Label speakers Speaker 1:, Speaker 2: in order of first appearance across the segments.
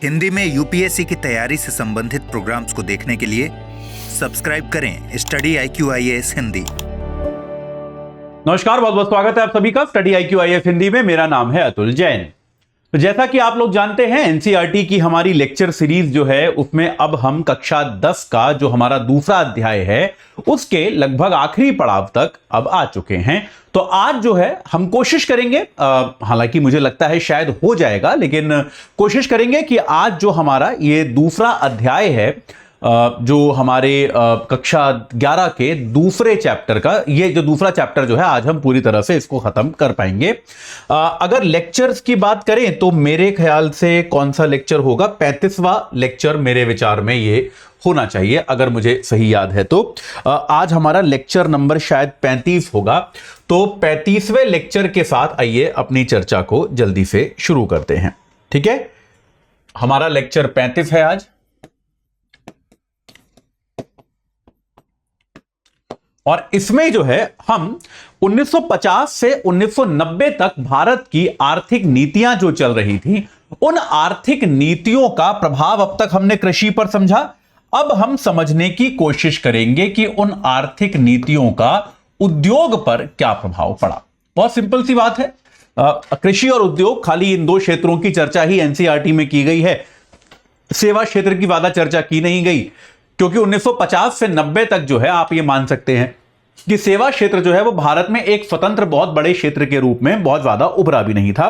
Speaker 1: हिंदी में यूपीएससी की तैयारी से संबंधित प्रोग्राम्स को देखने के लिए सब्सक्राइब करें स्टडी IQIAS हिंदी।
Speaker 2: नमस्कार, बहुत बहुत स्वागत है आप सभी का स्टडी IQIAS हिंदी में। मेरा नाम है अतुल जैन। तो जैसा कि आप लोग जानते हैं, एनसीईआरटी की हमारी लेक्चर सीरीज जो है उसमें अब हम कक्षा 10 का जो हमारा दूसरा अध्याय है उसके लगभग आखिरी पड़ाव तक अब आ चुके हैं। तो आज जो है हम कोशिश करेंगे, हालांकि मुझे लगता है शायद हो जाएगा, लेकिन कोशिश करेंगे कि आज जो हमारा ये दूसरा अध्याय है जो हमारे कक्षा 11 के दूसरे चैप्टर का, ये जो दूसरा चैप्टर जो है आज हम पूरी तरह से इसको खत्म कर पाएंगे। अगर लेक्चर्स की बात करें तो मेरे ख्याल से कौन सा लेक्चर होगा, 35वां लेक्चर मेरे विचार में ये होना चाहिए, अगर मुझे सही याद है तो। आज हमारा लेक्चर नंबर शायद 35 होगा। तो 35वें लेक्चर के साथ आइए अपनी चर्चा को जल्दी से शुरू करते हैं। ठीक है, हमारा लेक्चर 35 है आज, और इसमें जो है हम 1950 से 1990 तक भारत की आर्थिक नीतियां जो चल रही थी, उन आर्थिक नीतियों का प्रभाव अब तक हमने कृषि पर समझा। अब हम समझने की कोशिश करेंगे कि उन आर्थिक नीतियों का उद्योग पर क्या प्रभाव पड़ा। बहुत सिंपल सी बात है, कृषि और उद्योग, खाली इन दो क्षेत्रों की चर्चा ही एनसीईआरटी में की गई है। सेवा क्षेत्र की ज्यादा चर्चा की नहीं गई, क्योंकि 1950 से 90 तक जो है आप ये मान सकते हैं कि सेवा क्षेत्र जो है वो भारत में एक स्वतंत्र बहुत बड़े क्षेत्र के रूप में बहुत ज्यादा उभरा भी नहीं था।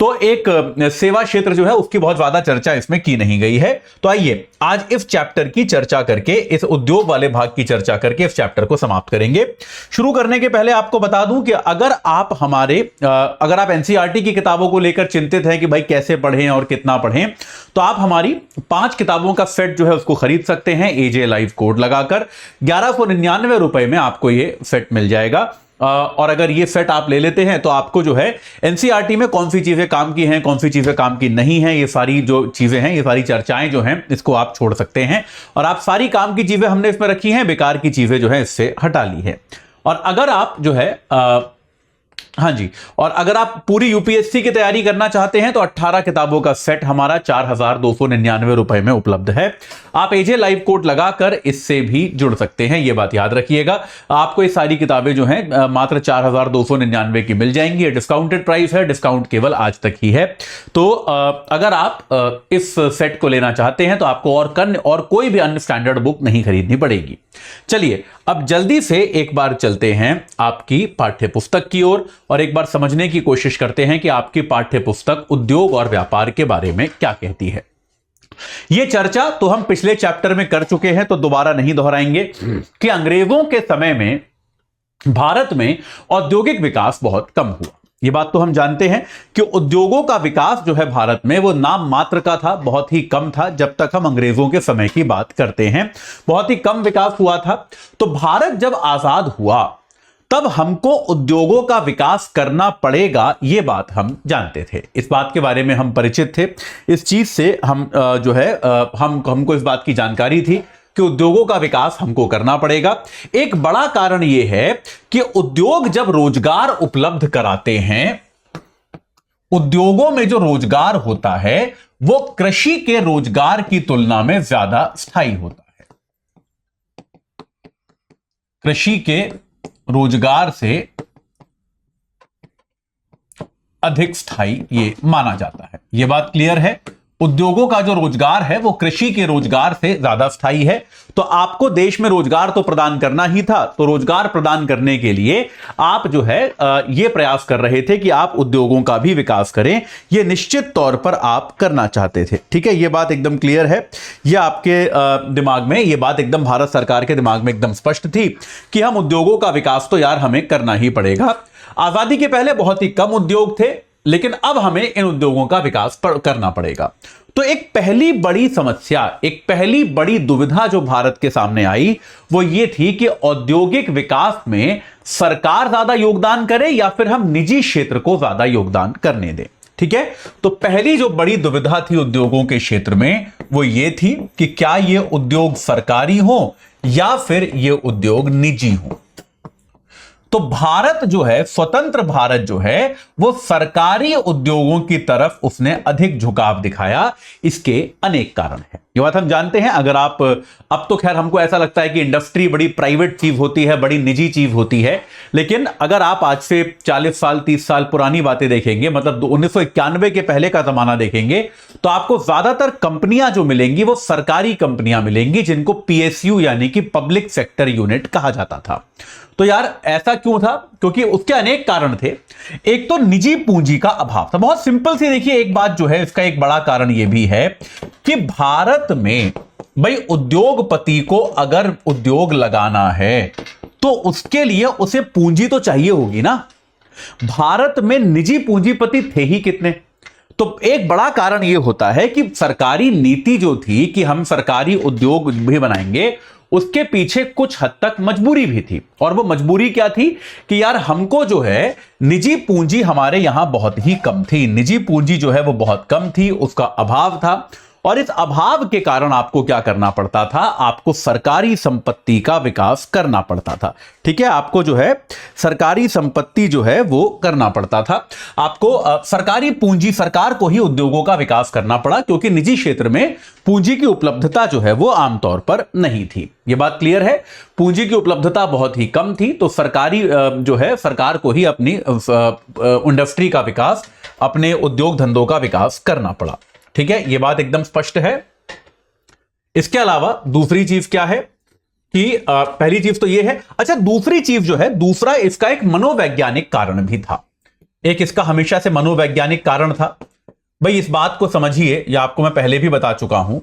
Speaker 2: तो एक सेवा क्षेत्र जो है उसकी बहुत ज्यादा चर्चा इसमें की नहीं गई है। तो आइए आज इस चैप्टर की चर्चा करके, इस उद्योग वाले भाग की चर्चा करके इस चैप्टर को समाप्त करेंगे। शुरू करने के पहले आपको बता दूं कि अगर आप एनसीईआरटी की किताबों को लेकर चिंतित हैं कि भाई कैसे पढ़ें और कितना पढ़ें, तो आप हमारी 5 किताबों का सेट जो है उसको खरीद सकते हैं AJ लाइव कोड लगाकर। 1199 रुपए में आपको ये सेट मिल जाएगा। और अगर ये सेट आप ले लेते हैं तो आपको जो है एनसीईआरटी में कौन सी चीजें काम की हैं, कौन सी चीजें काम की नहीं हैं, ये सारी जो चीजें हैं, ये सारी चर्चाएं जो हैं, इसको आप छोड़ सकते हैं। और आप सारी काम की चीजें हमने इसमें रखी हैं, बेकार की चीजें जो है इससे हटा ली है। और अगर आप जो है हाँ जी, और अगर आप पूरी यूपीएससी की तैयारी करना चाहते हैं तो 18 किताबों का सेट हमारा 4299 रुपए में उपलब्ध है। आप AJ लाइव कोड लगाकर इससे भी जुड़ सकते हैं, ये बात याद रखिएगा। आपको ये सारी किताबें जो हैं मात्र 4299 की मिल जाएंगी। ये डिस्काउंटेड प्राइस है, डिस्काउंट केवल आज तक ही है। तो अगर आप इस सेट को लेना चाहते हैं तो आपको और कोई भी अन्य स्टैंडर्ड बुक नहीं खरीदनी पड़ेगी। चलिए अब जल्दी से एक बार चलते हैं आपकी पाठ्य पुस्तक की ओर और एक बार समझने की कोशिश करते हैं कि आपकी पाठ्य पुस्तक उद्योग और व्यापार के बारे में क्या कहती है। यह चर्चा तो हम पिछले चैप्टर में कर चुके हैं, तो दोबारा नहीं दोहराएंगे कि अंग्रेजों के समय में भारत में औद्योगिक विकास बहुत कम हुआ। यह बात तो हम जानते हैं कि उद्योगों का विकास जो है भारत में वो नाम मात्र का था, बहुत ही कम था। जब तक हम अंग्रेजों के समय की बात करते हैं, बहुत ही कम विकास हुआ था। तो भारत जब आजाद हुआ तब हमको उद्योगों का विकास करना पड़ेगा, यह बात हम जानते थे। इस बात के बारे में हम परिचित थे, इस चीज से हम जो है हमको इस बात की जानकारी थी कि उद्योगों का विकास हमको करना पड़ेगा। एक बड़ा कारण यह है कि उद्योग जब रोजगार उपलब्ध कराते हैं, उद्योगों में जो रोजगार होता है वो कृषि के रोजगार की तुलना में ज्यादा स्थायी होता है। कृषि के रोजगार से अधिक स्थायी ये माना जाता है। यह बात क्लियर है। उद्योगों का जो रोजगार है वो कृषि के रोजगार से ज्यादा स्थायी है। तो आपको देश में रोजगार तो प्रदान करना ही था, तो रोजगार प्रदान करने के लिए आप जो है ये प्रयास कर रहे थे कि आप उद्योगों का भी विकास करें। ये निश्चित तौर पर आप करना चाहते थे। ठीक है, ये बात एकदम क्लियर है। ये आपके दिमाग में, ये बात एकदम भारत सरकार के दिमाग में एकदम स्पष्ट थी कि हम उद्योगों का विकास तो यार हमें करना ही पड़ेगा। आजादी के पहले बहुत ही कम उद्योग थे, लेकिन अब हमें इन उद्योगों का विकास करना पड़ेगा। तो एक पहली बड़ी समस्या, एक पहली बड़ी दुविधा जो भारत के सामने आई वो ये थी कि औद्योगिक विकास में सरकार ज्यादा योगदान करे या फिर हम निजी क्षेत्र को ज्यादा योगदान करने दें। ठीक है, तो पहली जो बड़ी दुविधा थी उद्योगों के क्षेत्र में वो ये थी कि क्या ये उद्योग सरकारी हो या फिर ये उद्योग निजी हो। तो भारत जो है, स्वतंत्र भारत जो है, वो सरकारी उद्योगों की तरफ उसने अधिक झुकाव दिखाया। इसके अनेक कारण हैं, ये बात हम जानते हैं। अगर आप, अब तो खैर हमको ऐसा लगता है कि इंडस्ट्री बड़ी प्राइवेट चीज होती है, बड़ी निजी चीज होती है, लेकिन अगर आप आज से 40 साल 30 साल पुरानी बातें देखेंगे, मतलब 1991 के पहले का जमाना देखेंगे, तो आपको ज्यादातर कंपनियां जो मिलेंगी वो सरकारी कंपनियां मिलेंगी, जिनको पीएसयू यानी कि पब्लिक सेक्टर यूनिट कहा जाता था। तो यार ऐसा क्यों था? क्योंकि उसके अनेक कारण थे। एक तो निजी पूंजी का अभाव था। बहुत सिंपल सी देखिए एक बात जो है, इसका एक बड़ा कारण यह भी है कि भारत में भाई उद्योगपति को अगर उद्योग लगाना है तो उसके लिए उसे पूंजी तो चाहिए होगी ना। भारत में निजी पूंजीपति थे ही कितने? तो एक बड़ा कारण यह होता है कि सरकारी नीति जो थी कि हम सरकारी उद्योग भी बनाएंगे, उसके पीछे कुछ हद तक मजबूरी भी थी। और वो मजबूरी क्या थी कि यार हमको जो है निजी पूंजी हमारे यहां बहुत ही कम थी, निजी पूंजी जो है वो बहुत कम थी, उसका अभाव था। और इस अभाव के कारण आपको क्या करना पड़ता था? आपको सरकारी संपत्ति का विकास करना पड़ता था। ठीक है, आपको जो है सरकारी संपत्ति जो है वो करना पड़ता था। आपको सरकारी पूंजी, सरकार को ही उद्योगों का विकास करना पड़ा, क्योंकि निजी क्षेत्र में पूंजी की उपलब्धता जो है वो आमतौर पर नहीं थी। ये बात क्लियर है, पूंजी की उपलब्धता बहुत ही कम थी, तो सरकारी जो है सरकार को ही अपनी इंडस्ट्री का विकास, अपने उद्योग धंधों का विकास करना पड़ा। ठीक है, यह बात एकदम स्पष्ट है। इसके अलावा दूसरी चीज क्या है कि पहली चीज तो यह है, अच्छा दूसरी चीज जो है, दूसरा इसका एक मनोवैज्ञानिक कारण भी था। एक इसका हमेशा से मनोवैज्ञानिक कारण था। भाई इस बात को समझिए, या आपको मैं पहले भी बता चुका हूं,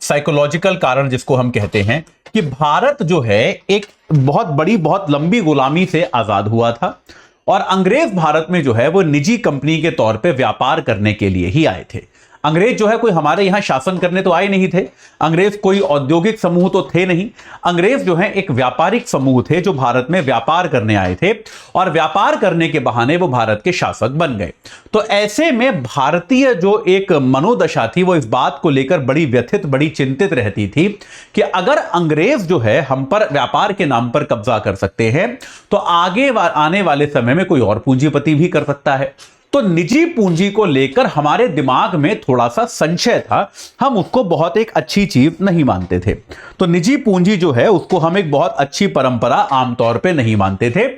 Speaker 2: साइकोलॉजिकल कारण जिसको हम कहते हैं, कि भारत जो है एक बहुत बड़ी, बहुत लंबी गुलामी से आजाद हुआ था, और अंग्रेज भारत में जो है वो निजी कंपनी के तौर पे व्यापार करने के लिए ही आए थे। अंग्रेज जो है कोई हमारे यहां शासन करने तो आए नहीं थे, अंग्रेज कोई औद्योगिक समूह तो थे नहीं, अंग्रेज जो है एक व्यापारिक समूह थे जो भारत में व्यापार करने आए थे, और व्यापार करने के बहाने वो भारत के शासक बन गए। तो ऐसे में भारतीय जो एक मनोदशा थी वो इस बात को लेकर बड़ी व्यथित, बड़ी चिंतित रहती थी कि अगर अंग्रेज जो है हम पर व्यापार के नाम पर कब्जा कर सकते हैं, तो आगे आने वाले समय में कोई और पूंजीपति भी कर सकता है। तो निजी पूंजी को लेकर हमारे दिमाग में थोड़ा सा संशय था, हम उसको बहुत एक अच्छी चीज नहीं मानते थे। तो निजी पूंजी जो है उसको हम एक बहुत अच्छी परंपरा आमतौर पे नहीं मानते थे।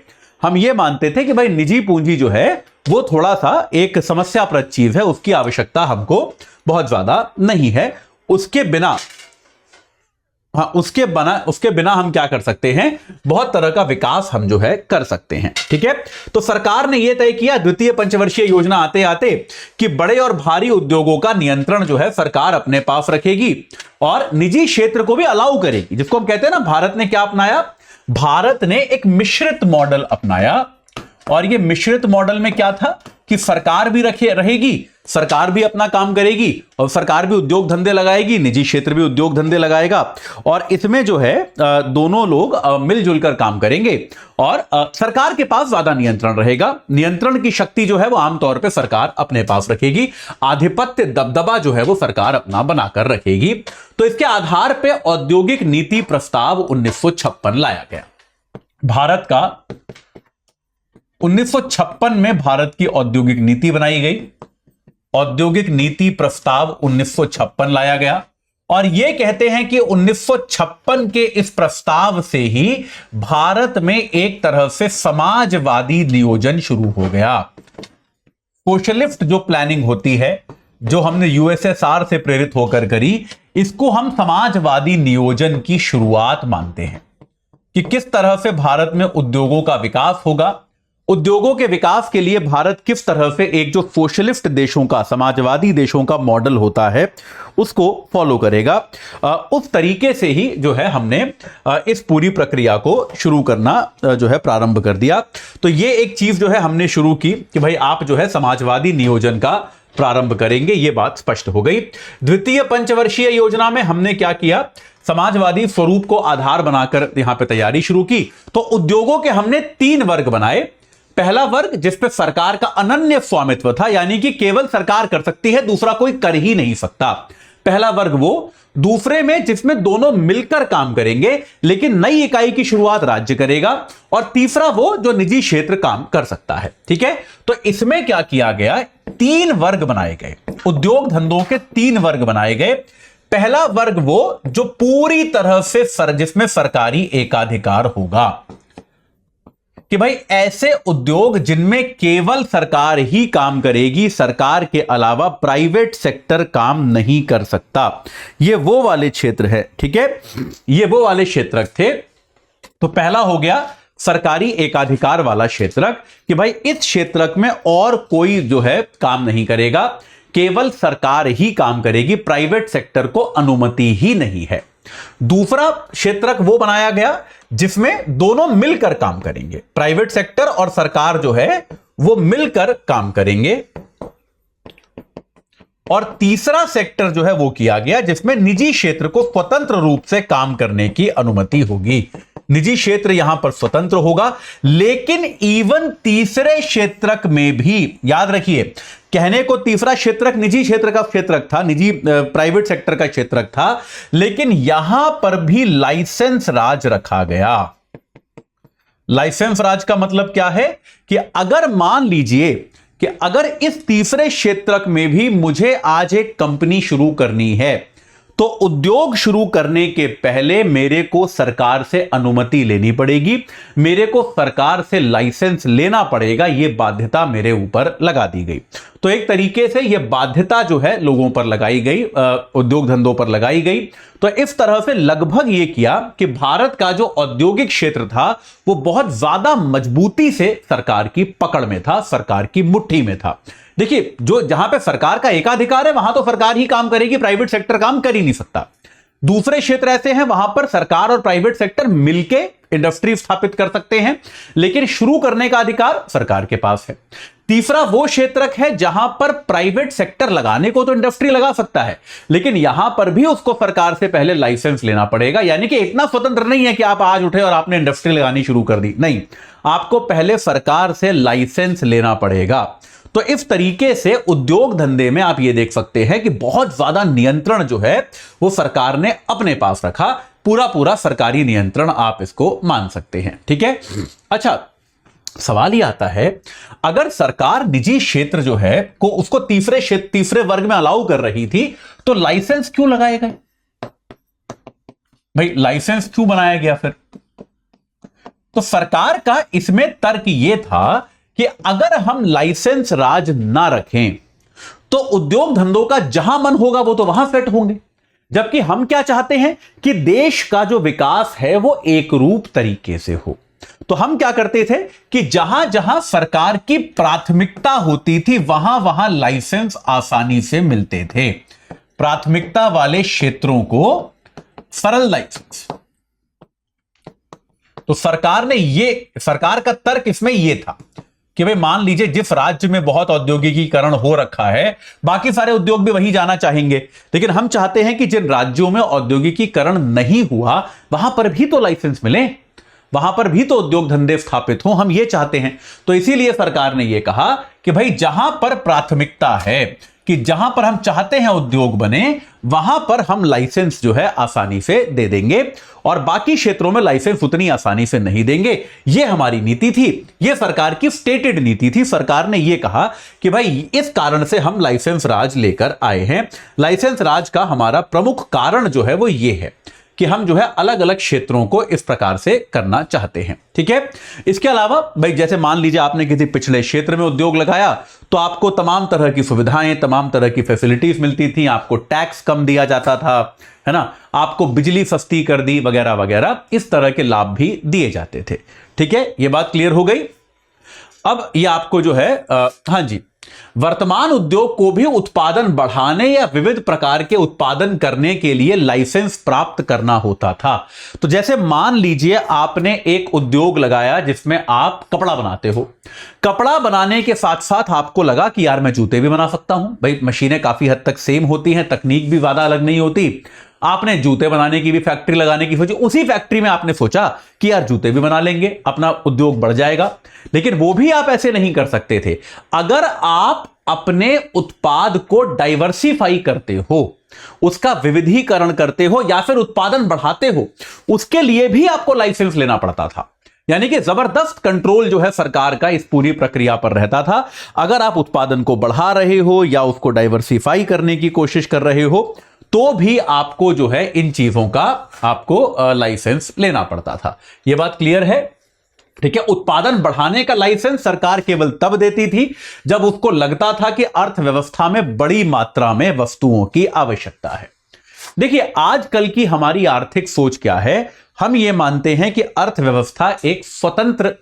Speaker 2: हम ये मानते थे कि भाई निजी पूंजी जो है वो थोड़ा सा एक समस्याप्रद चीज है, उसकी आवश्यकता हमको बहुत ज्यादा नहीं है। उसके बिना उसके बिना हम क्या कर सकते हैं, बहुत तरह का विकास हम जो है कर सकते हैं। ठीक है, तो सरकार ने यह तय किया द्वितीय पंचवर्षीय योजना आते आते कि बड़े और भारी उद्योगों का नियंत्रण जो है सरकार अपने पास रखेगी और निजी क्षेत्र को भी अलाउ करेगी, जिसको हम कहते हैं ना, भारत ने क्या अपनाया? भारत ने एक मिश्रित मॉडल अपनाया। और ये मिश्रित मॉडल में क्या था कि सरकार भी रहेगी, सरकार भी अपना काम करेगी, और सरकार भी उद्योग धंधे लगाएगी, निजी क्षेत्र भी उद्योग धंधे लगाएगा, और इसमें जो है दोनों लोग मिलजुल कर काम करेंगे, और सरकार के पास ज्यादा नियंत्रण रहेगा। नियंत्रण की शक्ति जो है वो आमतौर पे सरकार अपने पास रखेगी, आधिपत्य दबदबा जो है वो सरकार अपना बनाकर रखेगी। तो इसके आधार पर औद्योगिक नीति प्रस्ताव 1956 लाया गया। भारत का 1956 में भारत की औद्योगिक नीति बनाई गई। औद्योगिक नीति प्रस्ताव 1956 लाया गया, और यह कहते हैं कि 1956 के इस प्रस्ताव से ही भारत में एक तरह से समाजवादी नियोजन शुरू हो गया। सोशलिस्ट जो प्लानिंग होती है, जो हमने यूएसएसआर से प्रेरित होकर करी, इसको हम समाजवादी नियोजन की शुरुआत मानते हैं कि किस तरह से भारत में उद्योगों का विकास होगा। उद्योगों के विकास के लिए भारत किस तरह से एक जो सोशलिस्ट देशों का, समाजवादी देशों का मॉडल होता है उसको फॉलो करेगा। उस तरीके से ही जो है हमने इस पूरी प्रक्रिया को शुरू करना जो है प्रारंभ कर दिया। तो ये एक चीज जो है हमने शुरू की कि भाई आप जो है समाजवादी नियोजन का प्रारंभ करेंगे, ये बात स्पष्ट हो गई। द्वितीय पंचवर्षीय योजना में हमने क्या किया? समाजवादी स्वरूप को आधार बनाकर यहां पे तैयारी शुरू की। तो उद्योगों के हमने 3 वर्ग बनाए। पहला वर्ग जिस पे सरकार का अनन्य स्वामित्व था, यानी कि केवल सरकार कर सकती है, दूसरा कोई कर ही नहीं सकता। पहला वर्ग वो, दूसरे में जिसमें दोनों मिलकर काम करेंगे लेकिन नई इकाई की शुरुआत राज्य करेगा, और तीसरा वो जो निजी क्षेत्र काम कर सकता है। ठीक है, तो इसमें क्या किया गया, 3 वर्ग बनाए गए, उद्योग धंधों के 3 वर्ग बनाए गए। पहला वर्ग वो जो पूरी तरह से जिसमें सरकारी एकाधिकार होगा, कि भाई ऐसे उद्योग जिनमें केवल सरकार ही काम करेगी, सरकार के अलावा प्राइवेट सेक्टर काम नहीं कर सकता, ये वो वाले क्षेत्र है। ठीक है, ये वो वाले क्षेत्रक थे। तो पहला हो गया सरकारी एकाधिकार वाला क्षेत्रक, कि भाई इस क्षेत्रक में और कोई जो है काम नहीं करेगा, केवल सरकार ही काम करेगी, प्राइवेट सेक्टर को अनुमति ही नहीं है। दूसरा क्षेत्रक वो बनाया गया जिसमें दोनों मिलकर काम करेंगे, प्राइवेट सेक्टर और सरकार जो है वो मिलकर काम करेंगे। और तीसरा सेक्टर जो है वो किया गया जिसमें निजी क्षेत्र को स्वतंत्र रूप से काम करने की अनुमति होगी। निजी क्षेत्र यहां पर स्वतंत्र होगा, लेकिन इवन तीसरे क्षेत्रक में भी याद रखिए, कहने को तीसरा क्षेत्रक निजी क्षेत्र का क्षेत्रक था, निजी प्राइवेट सेक्टर का क्षेत्रक था, लेकिन यहां पर भी लाइसेंस राज रखा गया। लाइसेंस राज का मतलब क्या है कि अगर मान लीजिए कि अगर इस तीसरे क्षेत्रक में भी मुझे आज एक कंपनी शुरू करनी है, तो उद्योग शुरू करने के पहले मेरे को सरकार से अनुमति लेनी पड़ेगी, मेरे को सरकार से लाइसेंस लेना पड़ेगा, यह बाध्यता मेरे ऊपर लगा दी गई। तो एक तरीके से यह बाध्यता जो है लोगों पर लगाई गई, उद्योग धंधों पर लगाई गई। तो इस तरह से लगभग यह किया कि भारत का जो औद्योगिक क्षेत्र था वो बहुत ज्यादा मजबूती से सरकार की पकड़ में था, सरकार की मुट्ठी में था। देखिए, जो जहां पे सरकार का एकाधिकार है वहां तो सरकार ही काम करेगी, प्राइवेट सेक्टर काम कर ही नहीं सकता। दूसरे क्षेत्र ऐसे हैं वहां पर सरकार और प्राइवेट सेक्टर मिलके इंडस्ट्री स्थापित कर सकते हैं, लेकिन शुरू करने का अधिकार सरकार के पास है। तीसरा वो क्षेत्रक है जहां पर प्राइवेट सेक्टर लगाने को तो इंडस्ट्री लगा सकता है, लेकिन यहां पर भी उसको सरकार से पहले लाइसेंस लेना पड़ेगा। यानी कि इतना स्वतंत्र नहीं है कि आप आज उठे और आपने इंडस्ट्री लगानी शुरू कर दी, नहीं, आपको पहले सरकार से लाइसेंस लेना पड़ेगा। तो इस तरीके से उद्योग धंधे में आप ये देख सकते हैं कि बहुत ज्यादा नियंत्रण जो है वो सरकार ने अपने पास रखा, पूरा पूरा सरकारी नियंत्रण आप इसको मान सकते हैं। ठीक है, अच्छा, सवाल ये आता है, अगर सरकार निजी क्षेत्र जो है को उसको तीसरे वर्ग में अलाउ कर रही थी, तो लाइसेंस क्यों लगाए गए भाई? लाइसेंस क्यों बनाया गया फिर? तो सरकार का इसमें तर्क यह था कि अगर हम लाइसेंस राज ना रखें तो उद्योग धंधों का जहां मन होगा वो तो वहां सेट होंगे, जबकि हम क्या चाहते हैं कि देश का जो विकास है वो एक रूप तरीके से हो। तो हम क्या करते थे कि जहां जहां सरकार की प्राथमिकता होती थी वहां वहां लाइसेंस आसानी से मिलते थे। प्राथमिकता वाले क्षेत्रों को सरल लाइसेंस। तो सरकार का तर्क इसमें यह था कि भाई मान लीजिए जिस राज्य में बहुत औद्योगिकीकरण हो रखा है, बाकी सारे उद्योग भी वहीं जाना चाहेंगे, लेकिन हम चाहते हैं कि जिन राज्यों में औद्योगिकीकरण नहीं हुआ वहां पर भी तो लाइसेंस मिले, वहां पर भी तो उद्योग धंधे स्थापित हो, हम ये चाहते हैं। तो इसीलिए सरकार ने यह कहा कि भाई जहां पर प्राथमिकता है, कि जहां पर हम चाहते हैं उद्योग बने, वहां पर हम लाइसेंस जो है आसानी से दे देंगे, और बाकी क्षेत्रों में लाइसेंस उतनी आसानी से नहीं देंगे। यह हमारी नीति थी, यह सरकार की स्टेटेड नीति थी। सरकार ने यह कहा कि भाई इस कारण से हम लाइसेंस राज लेकर आए हैं। लाइसेंस राज का हमारा प्रमुख कारण जो है वो यह है कि हम जो है अलग अलग क्षेत्रों को इस प्रकार से करना चाहते हैं। ठीक है, इसके अलावा भाई जैसे मान लीजिए आपने किसी पिछले क्षेत्र में उद्योग लगाया तो आपको तमाम तरह की सुविधाएं, तमाम तरह की फैसिलिटीज मिलती थी, आपको टैक्स कम दिया जाता था, है ना, आपको बिजली सस्ती कर दी वगैरह वगैरह, इस तरह के लाभ भी दिए जाते थे। ठीक है, यह बात क्लियर हो गई। अब यह आपको जो है हाँ जी, वर्तमान उद्योग को भी उत्पादन बढ़ाने या विविध प्रकार के उत्पादन करने के लिए लाइसेंस प्राप्त करना होता था। तो जैसे मान लीजिए आपने एक उद्योग लगाया जिसमें आप कपड़ा बनाते हो, कपड़ा बनाने के साथ साथ आपको लगा कि यार मैं जूते भी बना सकता हूं। भाई मशीनें काफी हद तक सेम होती हैं, तकनीक भी ज्यादा अलग नहीं होती। आपने जूते बनाने की भी फैक्ट्री लगाने की सोची, उसी फैक्ट्री में आपने सोचा कि यार जूते भी बना लेंगे, अपना उद्योग बढ़ जाएगा। लेकिन वो भी आप ऐसे नहीं कर सकते थे। अगर आप अपने उत्पाद को डाइवर्सिफाई करते हो, उसका विविधीकरण करते हो या फिर उत्पादन बढ़ाते हो, उसके लिए भी आपको लाइसेंस लेना पड़ता था। यानी कि जबरदस्त कंट्रोल जो है सरकार का इस पूरी प्रक्रिया पर रहता था। अगर आप उत्पादन को बढ़ा रहे हो या उसको डाइवर्सिफाई करने की कोशिश कर रहे हो तो भी आपको जो है इन चीजों का आपको लाइसेंस लेना पड़ता था। यह बात क्लियर है? ठीक है। उत्पादन बढ़ाने का लाइसेंस सरकार केवल तब देती थी जब उसको लगता था कि अर्थव्यवस्था में बड़ी मात्रा में वस्तुओं की आवश्यकता है। देखिए, आजकल की हमारी आर्थिक सोच क्या है? हम ये मानते हैं कि अर्थव्यवस्था एक स्वतंत्र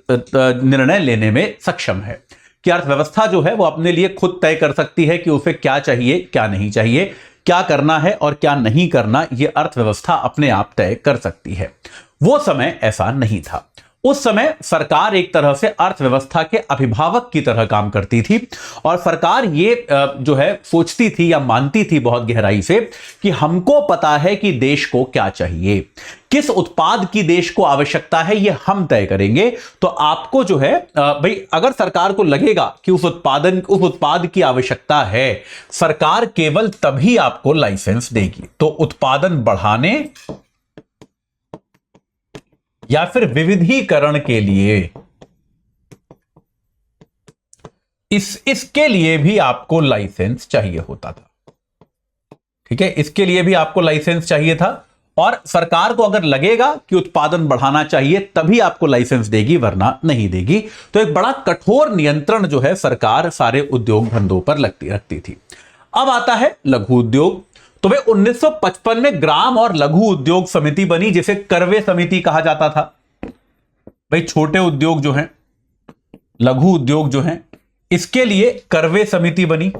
Speaker 2: निर्णय लेने में सक्षम है, कि अर्थव्यवस्था जो है वो अपने लिए खुद तय कर सकती है कि उसे क्या चाहिए, क्या नहीं चाहिए, क्या करना है और क्या नहीं करना, यह अर्थव्यवस्था अपने आप तय कर सकती है। वो समय ऐसा नहीं था। उस समय सरकार एक तरह से अर्थव्यवस्था के अभिभावक की तरह काम करती थी और सरकार ये जो है सोचती थी या मानती थी बहुत गहराई से कि हमको पता है कि देश को क्या चाहिए, किस उत्पाद की देश को आवश्यकता है, ये हम तय करेंगे। तो आपको जो है भाई, अगर सरकार को लगेगा कि उस उत्पाद की आवश्यकता है, सरकार केवल तभी आपको लाइसेंस देगी। तो उत्पादन बढ़ाने या फिर विविधीकरण के लिए इसके लिए भी आपको लाइसेंस चाहिए होता था। ठीक है, इसके लिए भी आपको लाइसेंस चाहिए था और सरकार को अगर लगेगा कि उत्पादन बढ़ाना चाहिए तभी आपको लाइसेंस देगी, वरना नहीं देगी। तो एक बड़ा कठोर नियंत्रण जो है सरकार सारे उद्योग धंधों पर रखती थी। अब आता है लघु उद्योग। तो भाई 1955 में ग्राम और लघु उद्योग समिति बनी, जिसे करवे समिति कहा जाता था। भाई छोटे उद्योग जो हैं, लघु उद्योग जो हैं, इसके लिए करवे समिति बनी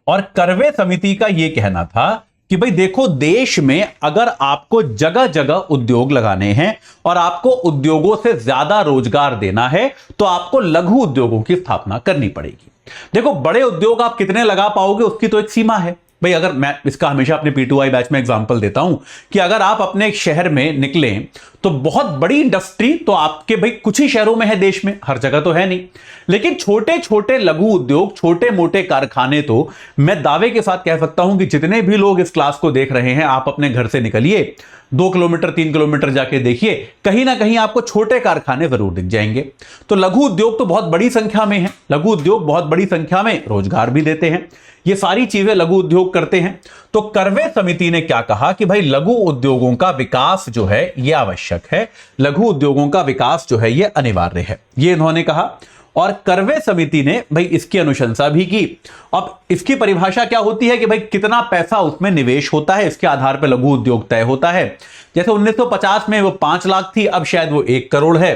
Speaker 2: और करवे समिति का यह कहना था कि भाई देखो, देश में अगर आपको जगह जगह उद्योग लगाने हैं और आपको उद्योगों से ज्यादा रोजगार देना है तो आपको लघु उद्योगों की स्थापना करनी पड़ेगी। देखो, बड़े उद्योग आप कितने लगा पाओगे उसकी तो एक सीमा है। भाई अगर मैं इसका हमेशा अपने P2I बैच में एग्जांपल देता हूं कि अगर आप अपने एक शहर में निकलें तो बहुत बड़ी इंडस्ट्री तो आपके भाई कुछ ही शहरों में है देश में, हर जगह तो है नहीं। लेकिन छोटे छोटे लघु उद्योग, छोटे मोटे कारखाने तो मैं दावे के साथ कह सकता हूं कि जितने भी लोग इस क्लास को देख रहे हैं, आप अपने घर से निकलिए, 2 किलोमीटर 3 किलोमीटर जाके देखिए, कहीं ना कहीं आपको छोटे कारखाने जरूर दिख जाएंगे। तो लघु उद्योग तो बहुत बड़ी संख्या में है, लघु उद्योग बहुत बड़ी संख्या में रोजगार भी देते हैं, ये सारी चीजें लघु उद्योग करते हैं। तो करवे समिति ने क्या कहा कि भाई लघु उद्योगों का विकास जो है यह आवश्यक है, लघु उद्योगों का विकास जो है यह अनिवार्य है, ये इन्होंने कहा। और करवे समिति ने भाई इसकी अनुशंसा भी की। अब इसकी परिभाषा क्या होती है कि भाई कितना पैसा उसमें निवेश होता है, इसके आधार पर लघु उद्योग तय होता है। जैसे 1950 में वो 5 लाख थी, अब शायद वो 1 करोड़ है।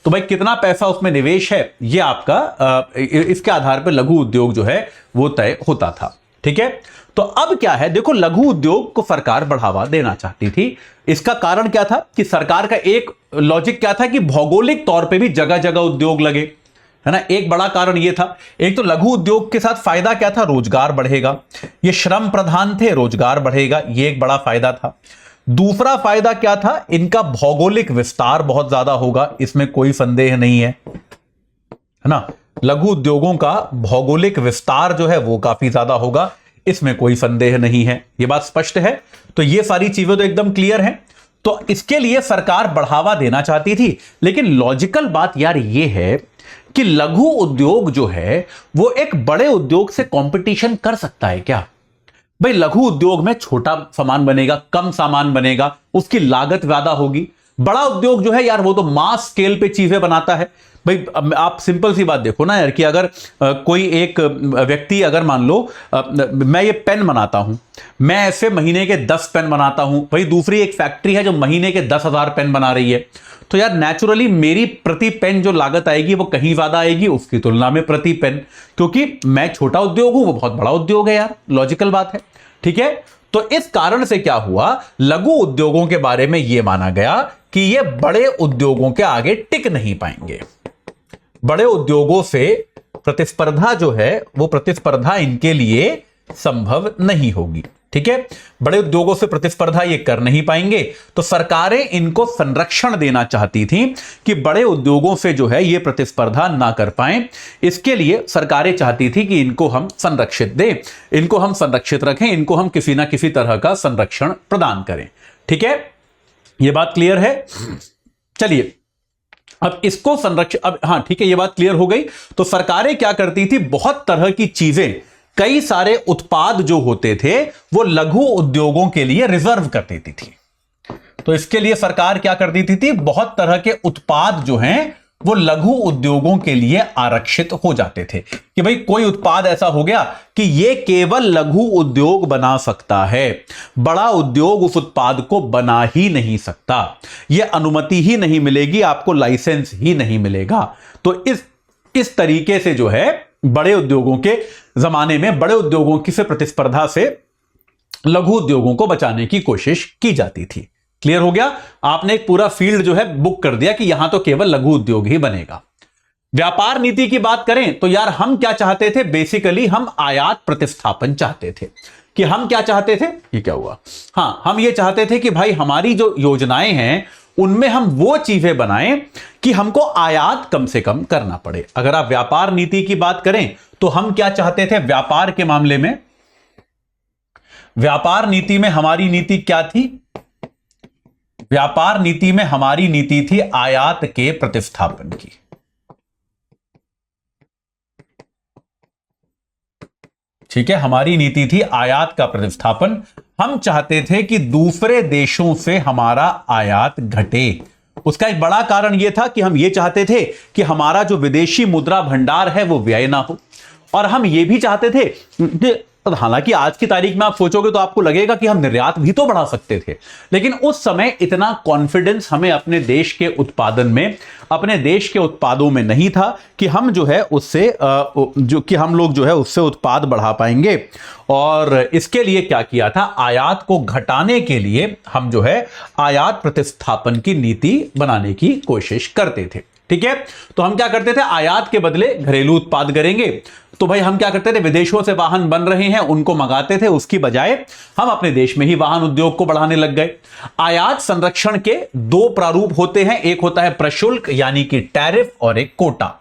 Speaker 2: तो भाई कितना पैसा उसमें निवेश है, ये आपका इसके आधार पर लघु उद्योग जो है वो तय होता था। ठीक है, तो अब क्या है, देखो लघु उद्योग को सरकार बढ़ावा देना चाहती थी। इसका कारण क्या था कि सरकार का एक लॉजिक क्या था कि भौगोलिक तौर पे भी जगह जगह उद्योग लगे, है ना। एक बड़ा कारण यह था, एक तो लघु उद्योग के साथ फायदा क्या था, रोजगार बढ़ेगा, ये श्रम प्रधान थे, रोजगार बढ़ेगा, ये एक बड़ा फायदा था। दूसरा फायदा क्या था, इनका भौगोलिक विस्तार बहुत ज्यादा होगा, इसमें कोई संदेह नहीं है ना। लघु उद्योगों का भौगोलिक विस्तार जो है वो काफी ज्यादा होगा, इसमें कोई संदेह नहीं है, ये बात स्पष्ट है। तो ये सारी चीजें तो एकदम क्लियर हैं। तो इसके लिए सरकार बढ़ावा देना चाहती थी। लेकिन लॉजिकल बात यार ये है कि लघु उद्योग जो है वो एक बड़े उद्योग से कंपटीशन कर सकता है क्या? भाई लघु उद्योग में छोटा सामान बनेगा, कम सामान बनेगा, उसकी लागत ज्यादा होगी। बड़ा उद्योग जो है यार वो तो मास स्केल पे चीजें बनाता है। भाई आप सिंपल सी बात देखो ना यार कि अगर कोई एक व्यक्ति, अगर मान लो मैं ये पेन बनाता हूं, मैं ऐसे महीने के 10 पेन बनाता हूं, भाई दूसरी एक फैक्ट्री है जो महीने के 10,000 पेन बना रही है, तो यार नेचुरली मेरी प्रति पेन जो लागत आएगी वो कहीं ज्यादा आएगी उसकी तुलना में प्रति पेन, क्योंकि मैं छोटा उद्योग हूं, वो बहुत बड़ा उद्योग है यार, लॉजिकल बात है। ठीक है, तो इस कारण से क्या हुआ, लघु उद्योगों के बारे में यह माना गया कि ये बड़े उद्योगों के आगे टिक नहीं पाएंगे, बड़े उद्योगों से प्रतिस्पर्धा जो है वो प्रतिस्पर्धा इनके लिए संभव नहीं होगी। ठीक है, बड़े उद्योगों से प्रतिस्पर्धा ये कर नहीं पाएंगे, तो सरकारें इनको संरक्षण देना चाहती थी कि बड़े उद्योगों से जो है ये प्रतिस्पर्धा ना कर पाएं। इसके लिए सरकारें चाहती थी कि इनको हम संरक्षित दें, इनको हम संरक्षित रखें, इनको हम किसी ना किसी तरह का संरक्षण प्रदान करें। ठीक है, ये बात क्लियर है। चलिए अब इसको संरक्षण, अब हाँ ठीक है, ये बात क्लियर हो गई। तो सरकारें क्या करती थी, बहुत तरह की चीजें, कई सारे उत्पाद जो होते थे वो लघु उद्योगों के लिए रिजर्व कर देती थी। तो इसके लिए सरकार क्या कर देती थी, बहुत तरह के उत्पाद जो हैं वो लघु उद्योगों के लिए आरक्षित हो जाते थे कि भाई कोई उत्पाद ऐसा हो गया कि ये केवल लघु उद्योग बना सकता है, बड़ा उद्योग उस उत्पाद को बना ही नहीं सकता, ये अनुमति ही नहीं मिलेगी, आपको लाइसेंस ही नहीं मिलेगा। तो इस तरीके से जो है बड़े उद्योगों के जमाने में बड़े उद्योगों की से प्रतिस्पर्धा से लघु उद्योगों को बचाने की कोशिश की जाती थी। क्लियर हो गया, आपने एक पूरा फील्ड जो है बुक कर दिया कि यहां तो केवल लघु उद्योग ही बनेगा। व्यापार नीति की बात करें तो यार हम क्या चाहते थे, बेसिकली हम आयात प्रतिस्थापन चाहते थे। कि हम क्या चाहते थे, ये क्या हुआ, हां हम ये चाहते थे कि भाई हमारी जो योजनाएं हैं उनमें हम वो चीजें बनाएं कि हमको आयात कम से कम करना पड़े। अगर आप व्यापार नीति की बात करें तो हम क्या चाहते थे, व्यापार के मामले में, व्यापार नीति में हमारी नीति क्या थी, व्यापार नीति में हमारी नीति थी आयात के प्रतिस्थापन की। ठीक है, हमारी नीति थी आयात का प्रतिस्थापन। हम चाहते थे कि दूसरे देशों से हमारा आयात घटे। उसका एक बड़ा कारण यह था कि हम ये चाहते थे कि हमारा जो विदेशी मुद्रा भंडार है वो व्यय ना हो, और हम ये भी चाहते थे कि हालांकि आज की तारीख में आप सोचोगे तो आपको लगेगा कि हम निर्यात भी तो बढ़ा सकते थे, लेकिन उस समय इतना कॉन्फिडेंस हमें अपने देश के उत्पादन में, अपने देश के उत्पादों में नहीं था कि हम जो है उससे हम लोग जो है उससे उत्पाद बढ़ा पाएंगे। और इसके लिए क्या किया था, आयात को घटाने के लिए हम जो है आयात प्रतिस्थापन की नीति बनाने की कोशिश करते थे। ठीक है, तो हम क्या करते थे, आयात के बदले घरेलू उत्पाद करेंगे। तो भाई हम क्या करते थे, विदेशों से वाहन बन रहे हैं उनको मंगाते थे, उसकी बजाय हम अपने देश में ही वाहन उद्योग को बढ़ाने लग गए। आयात संरक्षण के दो प्रारूप होते हैं, एक होता है प्रशुल्क यानी कि टैरिफ, और एक कोटा।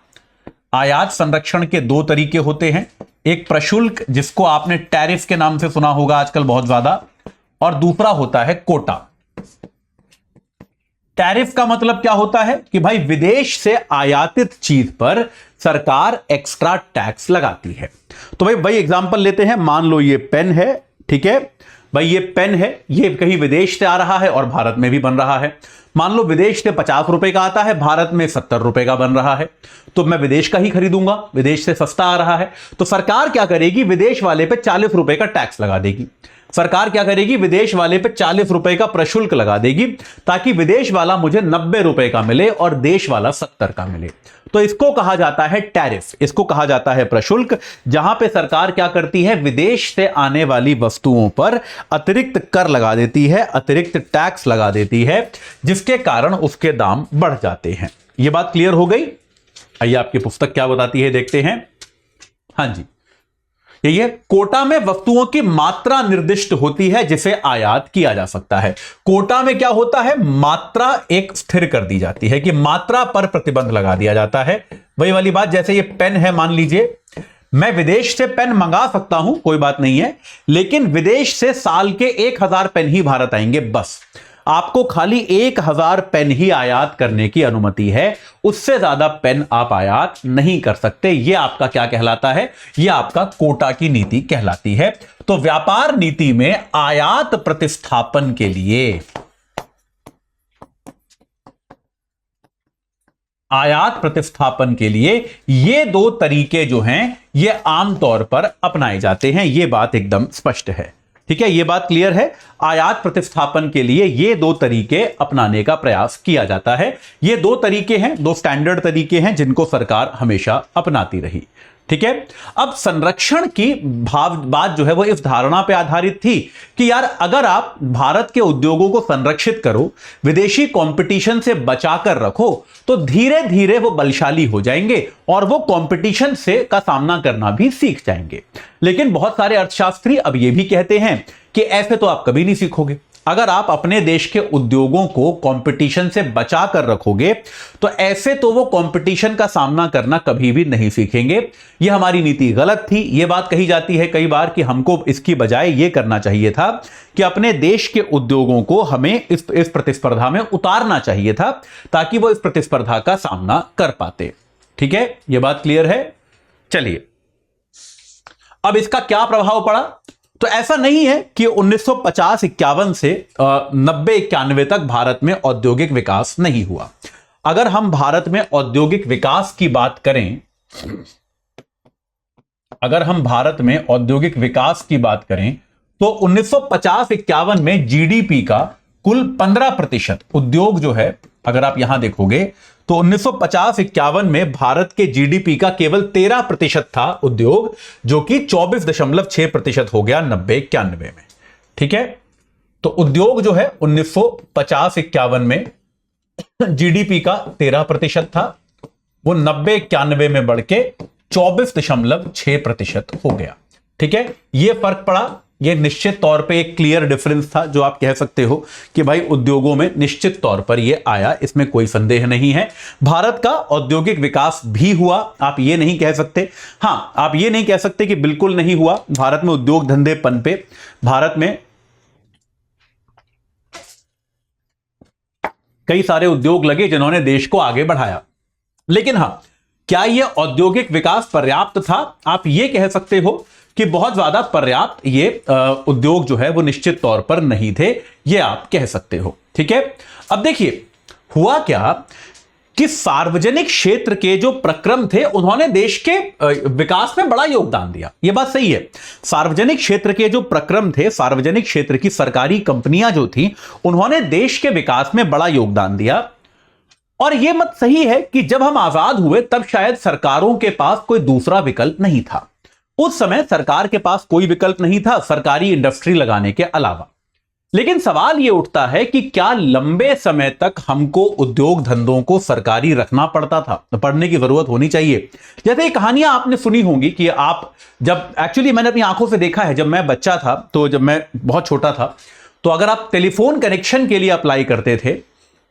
Speaker 2: आयात संरक्षण के दो तरीके होते हैं, एक प्रशुल्क जिसको आपने टैरिफ के नाम से सुना होगा आजकल बहुत ज्यादा, और दूसरा होता है कोटा। टैरिफ का मतलब क्या होता है कि भाई विदेश से आयातित चीज पर सरकार एक्स्ट्रा टैक्स लगाती है। तो भाई एग्जांपल लेते हैं, मान लो ये पेन है, ठीक है भाई, ये पेन है, ये कहीं विदेश से आ रहा है और भारत में भी बन रहा है। मान लो विदेश से 50 रुपए का आता है, भारत में 70 रुपए का बन रहा है, तो मैं विदेश का ही खरीदूंगा, विदेश से सस्ता आ रहा है। तो सरकार क्या करेगी, विदेश वाले पे 40 रुपए का टैक्स लगा देगी। सरकार क्या करेगी, विदेश वाले पे 40 रुपए का प्रशुल्क लगा देगी, ताकि विदेश वाला मुझे 90 रुपए का मिले और देश वाला 70 का मिले। तो इसको कहा जाता है टैरिफ, इसको कहा जाता है प्रशुल्क, जहां पे सरकार क्या करती है, विदेश से आने वाली वस्तुओं पर अतिरिक्त कर लगा देती है, अतिरिक्त टैक्स लगा देती है, जिसके कारण उसके दाम बढ़ जाते हैं। यह बात क्लियर हो गई। आइए आपकी पुस्तक क्या बताती है देखते हैं। हां जी, यही है, कोटा में वस्तुओं की मात्रा निर्दिष्ट होती है जिसे आयात किया जा सकता है। कोटा में क्या होता है, मात्रा एक स्थिर कर दी जाती है कि मात्रा पर प्रतिबंध लगा दिया जाता है। वही वाली बात, जैसे ये पेन है, मान लीजिए मैं विदेश से पेन मंगा सकता हूं, कोई बात नहीं है, लेकिन विदेश से साल के 1000 पेन ही भारत आएंगे, बस आपको खाली 1000 पेन ही आयात करने की अनुमति है, उससे ज्यादा पेन आप आयात नहीं कर सकते। यह आपका क्या कहलाता है, यह आपका कोटा की नीति कहलाती है। तो व्यापार नीति में आयात प्रतिस्थापन के लिए, आयात प्रतिस्थापन के लिए ये दो तरीके जो हैं ये आमतौर पर अपनाए जाते हैं। यह बात एकदम स्पष्ट है, ठीक है, यह बात क्लियर है। आयात प्रतिस्थापन के लिए ये दो तरीके अपनाने का प्रयास किया जाता है। ये दो तरीके हैं, दो स्टैंडर्ड तरीके हैं जिनको सरकार हमेशा अपनाती रही। ठीक है। अब संरक्षण की बात जो है वो इस धारणा पे आधारित थी कि यार अगर आप भारत के उद्योगों को संरक्षित करो, विदेशी कंपटीशन से बचाकर रखो, तो धीरे धीरे वो बलशाली हो जाएंगे और वो कंपटीशन से का सामना करना भी सीख जाएंगे। लेकिन बहुत सारे अर्थशास्त्री अब ये भी कहते हैं कि ऐसे तो आप कभी नहीं सीखोगे। अगर आप अपने देश के उद्योगों को कंपटीशन से बचा कर रखोगे तो ऐसे तो वो कंपटीशन का सामना करना कभी भी नहीं सीखेंगे। यह हमारी नीति गलत थी। यह बात कही जाती है कई बार कि हमको इसकी बजाय यह करना चाहिए था कि अपने देश के उद्योगों को हमें इस प्रतिस्पर्धा में उतारना चाहिए था ताकि वो इस प्रतिस्पर्धा का सामना कर पाते। ठीक है, यह बात क्लियर है। चलिए, अब इसका क्या प्रभाव पड़ा? तो ऐसा नहीं है कि 1950-51 से 90-91 तक भारत में औद्योगिक विकास नहीं हुआ। अगर हम भारत में औद्योगिक विकास की बात करें, अगर हम भारत में औद्योगिक विकास की बात करें तो 1950-51 में जीडीपी का कुल 15% उद्योग जो है, अगर आप यहां देखोगे तो 1950-51 में भारत के जीडीपी का केवल 13% था उद्योग, जो कि 24.6% हो गया 90-91 में। ठीक है, तो उद्योग जो है 1950-51 में जीडीपी का 13% था, वो 90-91 में बढ़ के 24.6% हो गया। ठीक है, यह फर्क पड़ा। यह निश्चित तौर पे एक क्लियर डिफरेंस था जो आप कह सकते हो कि भाई उद्योगों में निश्चित तौर पर यह आया, इसमें कोई संदेह नहीं है। भारत का औद्योगिक विकास भी हुआ, आप ये नहीं कह सकते। हां, आप ये नहीं कह सकते कि बिल्कुल नहीं हुआ। भारत में उद्योग धंधे पनपे, भारत में कई सारे उद्योग लगे जिन्होंने देश को आगे बढ़ाया। लेकिन हां, क्या यह औद्योगिक विकास पर्याप्त था? आप यह कह सकते हो कि बहुत ज्यादा पर्याप्त ये उद्योग जो है वो निश्चित तौर पर नहीं थे, ये आप कह सकते हो। ठीक है, अब देखिए हुआ क्या कि सार्वजनिक क्षेत्र के जो प्रक्रम थे उन्होंने देश के विकास में बड़ा योगदान दिया। यह बात सही है। सार्वजनिक क्षेत्र के जो प्रक्रम थे, सार्वजनिक क्षेत्र की सरकारी कंपनियां जो थी, उन्होंने देश के विकास में बड़ा योगदान दिया। और यह मत सही है कि जब हम आजाद हुए तब शायद सरकारों के पास कोई दूसरा विकल्प नहीं था। उस समय सरकार के पास कोई विकल्प नहीं था सरकारी इंडस्ट्री लगाने के अलावा। लेकिन सवाल यह उठता है कि क्या लंबे समय तक हमको उद्योग धंधों को सरकारी रखना पड़ता था? पढ़ने की जरूरत होनी चाहिए। जैसे कहानियां आपने सुनी होंगी कि आप जब, एक्चुअली मैंने अपनी आंखों से देखा है, जब मैं बच्चा था, तो जब मैं बहुत छोटा था, तो अगर आप टेलीफोन कनेक्शन के लिए अप्लाई करते थे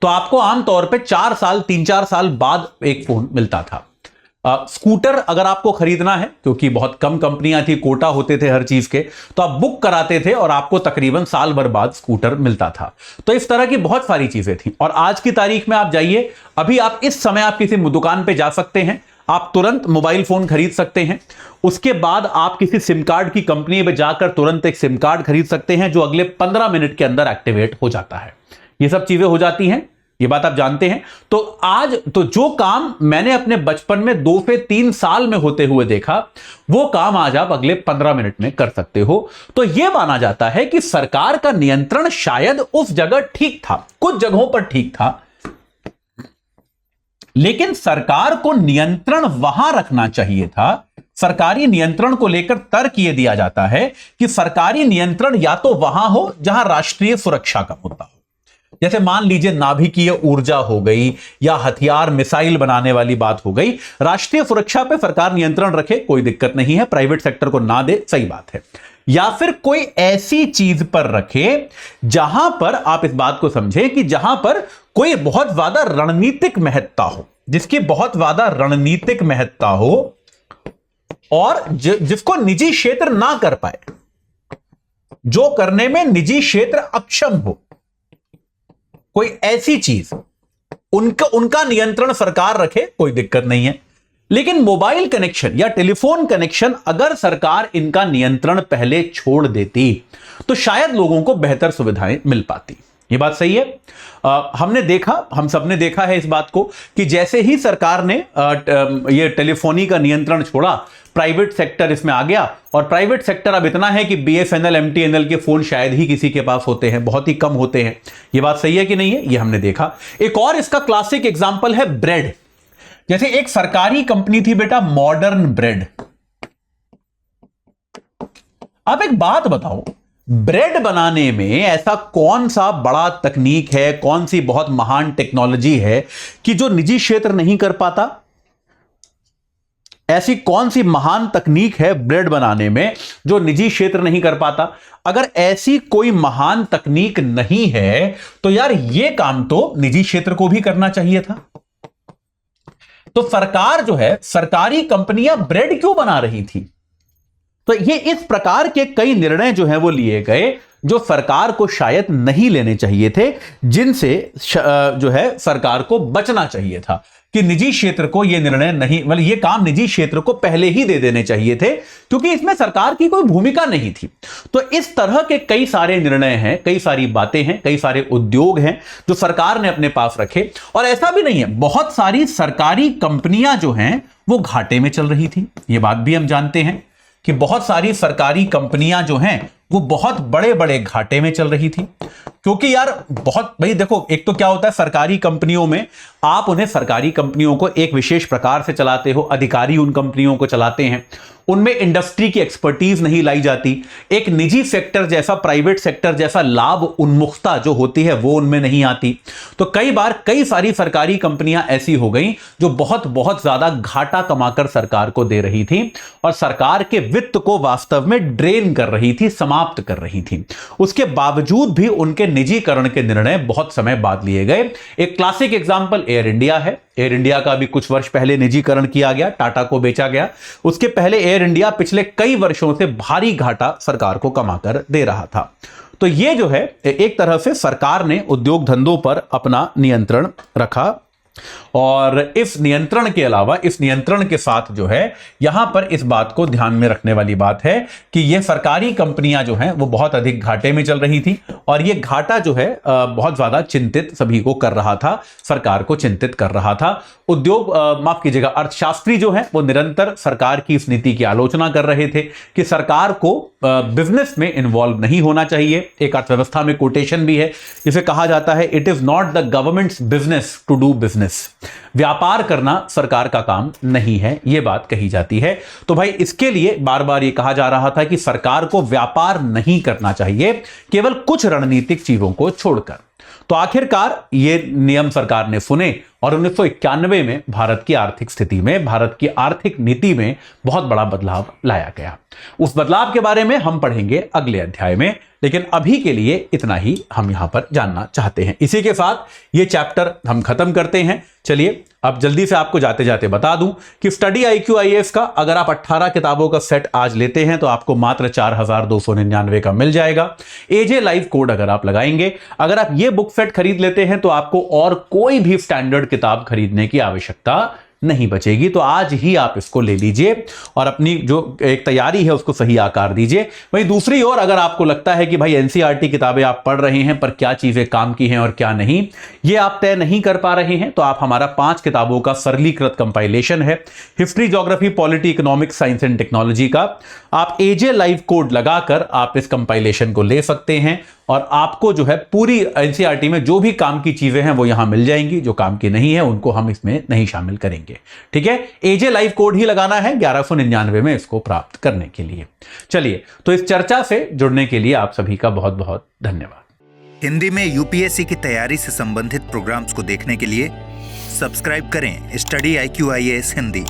Speaker 2: तो आपको आमतौर पर 3-4 साल बाद एक फोन मिलता था। स्कूटर अगर आपको खरीदना है, क्योंकि बहुत कम कंपनियां थी, कोटा होते थे हर चीज के, तो आप बुक कराते थे और आपको तकरीबन साल भर बाद स्कूटर मिलता था। तो इस तरह की बहुत सारी चीजें थी। और आज की तारीख में आप जाइए, अभी आप इस समय आप किसी दुकान पे जा सकते हैं, आप तुरंत मोबाइल फोन खरीद सकते हैं। उसके बाद आप किसी सिम कार्ड की कंपनी में जाकर तुरंत एक सिम कार्ड खरीद सकते हैं जो अगले 15 मिनट के अंदर एक्टिवेट हो जाता है। ये सब चीजें हो जाती हैं, ये बात आप जानते हैं। तो आज तो जो काम मैंने अपने बचपन में 2 से 3 साल में होते हुए देखा, वो काम आज आप अगले 15 मिनट में कर सकते हो। तो यह माना जाता है कि सरकार का नियंत्रण शायद उस जगह ठीक था, कुछ जगहों पर ठीक था, लेकिन सरकार को नियंत्रण वहां रखना चाहिए था। सरकारी नियंत्रण को लेकर तर्क यह दिया जाता है कि सरकारी नियंत्रण या तो वहां हो जहां राष्ट्रीय सुरक्षा का मुद्दा हो, जैसे मान लीजिए नाभिकीय ऊर्जा हो गई या हथियार मिसाइल बनाने वाली बात हो गई। राष्ट्रीय सुरक्षा पे सरकार नियंत्रण रखे, कोई दिक्कत नहीं है, प्राइवेट सेक्टर को ना दे, सही बात है। या फिर कोई ऐसी चीज पर रखे जहां पर आप इस बात को समझें कि जहां पर कोई बहुत ज्यादा रणनीतिक महत्ता हो, जिसकी बहुत ज्यादा रणनीतिक महत्ता हो और जिसको निजी क्षेत्र ना कर पाए, जो करने में निजी क्षेत्र अक्षम हो, कोई ऐसी चीज उनका नियंत्रण सरकार रखे, कोई दिक्कत नहीं है। लेकिन मोबाइल कनेक्शन या टेलीफोन कनेक्शन अगर सरकार इनका नियंत्रण पहले छोड़ देती तो शायद लोगों को बेहतर सुविधाएं मिल पाती। ये बात सही है। हम सबने देखा है इस बात को कि जैसे ही सरकार ने ये टेलीफोनी का नियंत्रण छोड़ा, प्राइवेट सेक्टर इसमें आ गया। और प्राइवेट सेक्टर अब इतना है कि बीएसएनएल, एमटीएनएल के फोन शायद ही किसी के पास होते हैं, बहुत ही कम होते हैं। ये बात सही है कि नहीं है, ये हमने देखा। एक और इसका क्लासिक एग्जांपल है ब्रेड। जैसे एक सरकारी कंपनी थी बेटा, मॉडर्न ब्रेड। आप एक बात बताओ, ब्रेड बनाने में ऐसा कौन सा बड़ा तकनीक है, कौन सी बहुत महान टेक्नोलॉजी है कि जो निजी क्षेत्र नहीं कर पाता? ऐसी कौन सी महान तकनीक है ब्रेड बनाने में जो निजी क्षेत्र नहीं कर पाता? अगर ऐसी कोई महान तकनीक नहीं है तो यार ये काम तो निजी क्षेत्र को भी करना चाहिए था। तो सरकार जो है, सरकारी कंपनियां ब्रेड क्यों बना रही थी? तो ये इस प्रकार के कई निर्णय जो है वो लिए गए जो सरकार को शायद नहीं लेने चाहिए थे, जिनसे जो है सरकार को बचना चाहिए था कि निजी क्षेत्र को ये निर्णय नहीं, मतलब ये काम निजी क्षेत्र को पहले ही दे देने चाहिए थे, क्योंकि इसमें सरकार की कोई भूमिका नहीं थी। तो इस तरह के कई सारे निर्णय हैं, कई सारी बातें हैं, कई सारे उद्योग हैं जो सरकार ने अपने पास रखे। और ऐसा भी नहीं है, बहुत सारी सरकारी कंपनियां जो हैं वो घाटे में चल रही थी। ये बात भी हम जानते हैं कि बहुत सारी सरकारी कंपनियां जो हैं वो बहुत बड़े बड़े घाटे में चल रही थी, क्योंकि यार बहुत, भाई देखो, एक तो क्या होता है सरकारी कंपनियों में, आप उन्हें सरकारी कंपनियों को एक विशेष प्रकार से चलाते हो, अधिकारी उन कंपनियों को चलाते हैं, उनमें इंडस्ट्री की एक्सपर्टीज नहीं लाई जाती। एक निजी सेक्टर जैसा, प्राइवेट सेक्टर जैसा लाभ उन्मुखता जो होती है वो उनमें नहीं आती। तो कई बार कई सारी सरकारी कंपनियां ऐसी हो गई जो बहुत बहुत ज्यादा घाटा कमाकर सरकार को दे रही थी और सरकार के वित्त को वास्तव में ड्रेन कर रही थी, समाप्त कर रही थी। उसके बावजूद भी उनके निजीकरण के निर्णय बहुत समय बाद लिए गए। एक क्लासिक एग्जांपल एयर इंडिया है। एयर इंडिया का भी कुछ वर्ष पहले निजीकरण किया गया, टाटा को बेचा गया। उसके पहले एयर इंडिया पिछले कई वर्षों से भारी घाटा सरकार को कमाकर दे रहा था। तो ये जो है एक तरह से सरकार ने उद्योग धंधों पर अपना नियंत्रण रखा। और इस नियंत्रण के अलावा, इस नियंत्रण के साथ जो है यहां पर इस बात को ध्यान में रखने वाली बात है कि ये सरकारी कंपनियां जो हैं वो बहुत अधिक घाटे में चल रही थी और ये घाटा जो है बहुत ज्यादा चिंतित सभी को कर रहा था, सरकार को चिंतित कर रहा था। उद्योग, माफ कीजिएगा, अर्थशास्त्री जो है वो निरंतर सरकार की इस नीति की आलोचना कर रहे थे कि सरकार को बिजनेस में इन्वॉल्व नहीं होना चाहिए। एक अर्थव्यवस्था में कोटेशन भी है जिसे कहा जाता है, it is not the government's business to do business. व्यापार करना सरकार का काम नहीं है, यह बात कही जाती है। तो भाई इसके लिए बार बार यह कहा जा रहा था कि सरकार को व्यापार नहीं करना चाहिए, केवल कुछ रणनीतिक चीजों को छोड़कर। तो आखिरकार ये नियम सरकार ने सुने और 1991 में भारत की आर्थिक स्थिति में, भारत की आर्थिक नीति में बहुत बड़ा बदलाव लाया गया। उस बदलाव के बारे में हम पढ़ेंगे अगले अध्याय में, लेकिन अभी के लिए इतना ही हम यहां पर जानना चाहते हैं। इसी के साथ ये चैप्टर हम खत्म करते हैं। चलिए अब जल्दी से आपको जाते जाते बता दूं कि स्टडी IQ IAS का अगर आप 18 किताबों का सेट आज लेते हैं तो आपको मात्र 4299 का मिल जाएगा। AJ लाइव कोड अगर आप लगाएंगे, अगर आप ये बुक सेट खरीद लेते हैं तो आपको और कोई भी स्टैंडर्ड किताब खरीदने की आवश्यकता नहीं बचेगी। तो आज ही आप इसको ले लीजिए और अपनी जो एक तैयारी है उसको सही आकार दीजिए। वहीं दूसरी ओर अगर आपको लगता है कि भाई NCERT किताबें आप पढ़ रहे हैं पर क्या चीजें काम की हैं और क्या नहीं, ये आप तय नहीं कर पा रहे हैं, तो आप हमारा 5 किताबों का सरलीकृत कंपाइलेशन है, history, geography, polity, economics, science and technology का, आप AJ लाइव कोड लगाकर आप इस कंपाइलेशन को ले सकते हैं और आपको जो है पूरी NCERT में जो भी काम की चीजें हैं वो यहां मिल जाएंगी, जो काम की नहीं है उनको हम इसमें नहीं शामिल करेंगे। ठीक है, AJ लाइव कोड ही लगाना है 1199 में इसको प्राप्त करने के लिए। चलिए, तो इस चर्चा से जुड़ने के लिए आप सभी का बहुत बहुत धन्यवाद।
Speaker 1: हिंदी में UPSC की तैयारी से संबंधित प्रोग्राम्स को देखने के लिए सब्सक्राइब करें स्टडी IQ IAS हिंदी।